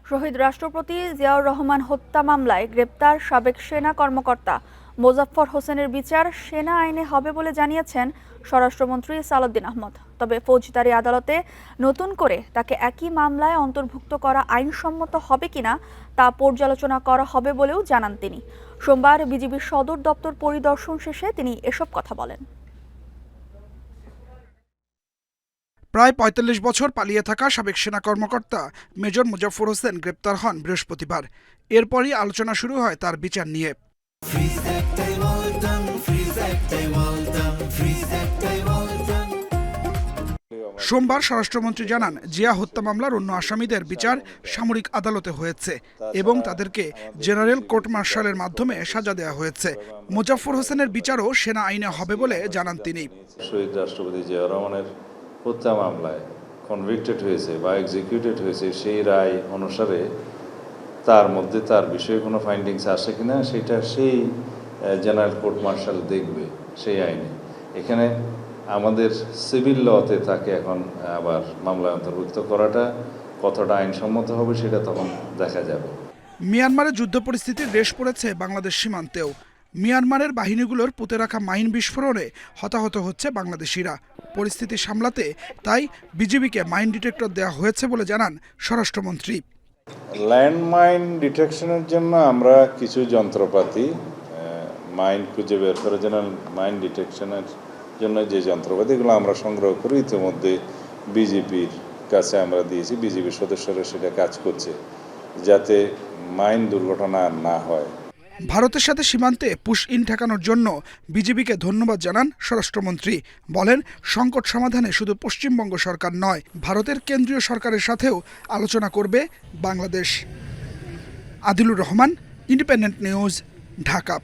শহীদ রাষ্ট্রপতি জিয়াউর রহমান হত্যা মামলায় গ্রেপ্তার সাবেক সেনা কর্মকর্তা মোজাফফর হোসেনের বিচার সেনা আইনে হবে বলে জানিয়েছেন স্বরাষ্ট্রমন্ত্রী সালাউদ্দিন আহমদ। তবে ফৌজদারি আদালতে নতুন করে তাকে একই মামলায় অন্তর্ভুক্ত করা আইনসম্মত হবে কিনা তা পর্যালোচনা করা হবে বলেও জানান তিনি। সোমবার বিজিবির সদর দপ্তর পরিদর্শন শেষে তিনি এসব কথা বলেন। প্রায় ৪৫ বছর পালিয়ে থাকা সাবেক সেনা কর্মকর্তা মেজর মোজাফফর হোসেন গ্রেপ্তার হন বৃহস্পতিবার। এরপরই আলোচনা শুরু হয় তার বিচার নিয়ে। সোমবার স্বরাষ্ট্রমন্ত্রী জানান, জিয়া হত্যা মামলার অন্য আসামিদের বিচার সামরিক আদালতে হয়েছে এবং তাদেরকে জেনারেল কোর্ট মার্শালের মাধ্যমে সাজা দেওয়া হয়েছে। মোজাফফর হোসেনের বিচারও সেনা আইনে হবে বলে জানান তিনি। শহীদ রাষ্ট্রপতি জিয়াউর রহমানের হত্যা মামলায় কনভিক্টেড হয়েছে বা এক্সিকিউটেড হয়েছে, সেই রায় অনুসারে তার মধ্যে তার বিষয়ে কোনো ফাইন্ডিংস আসে কিনা সেটা সেই জেনারেল কোর্ট মার্শাল দেখবে সেই আইনে। এখানে আমাদের সিভিল লতে তাকে এখন আবার মামলায় অন্তর্ভুক্ত করাটা কতটা আইনসম্মত হবে সেটা তখন দেখা যাবে। মিয়ানমারে যুদ্ধ পরিস্থিতির রেশ পড়েছে বাংলাদেশ সীমান্তেও। মিয়ানমারের বাহিনীগুলোর পুঁতে রাখা মাইন বিস্ফোরণে হতাহত হচ্ছে বাংলাদেশিরা। পরিস্থিতি সামলাতে তাই বিজিবিকে মাইন ডিটেক্টর দেওয়া হয়েছে বলে জানান স্বরাষ্ট্রমন্ত্রী। ল্যান্ডমাইন ডিটেকশনের জন্য আমরা কিছু যন্ত্রপাতি মাইন খুঁজে বের করার জন্য, মাইন ডিটেকশনের জন্য যে যন্ত্রপাতি এগুলো আমরা সংগ্রহ করি, ইতিমধ্যে বিজিবির কাছে আমরা দিয়েছি। বিজিবির সদস্যরা সেটা কাজ করছে যাতে মাইন দুর্ঘটনা না হয়। ভারতের সাথে সীমান্তে পুশ ইন ঠেকানোর জন্য বিজিবিকে ধন্যবাদ জানান স্বরাষ্ট্রমন্ত্রী। বলেন, সংকট সমাধানে শুধু পশ্চিমবঙ্গ সরকার নয়, ভারতের কেন্দ্রীয় সরকারের সাথেও আলোচনা করবে বাংলাদেশ। Adilur Rahman, independent news, Dhaka.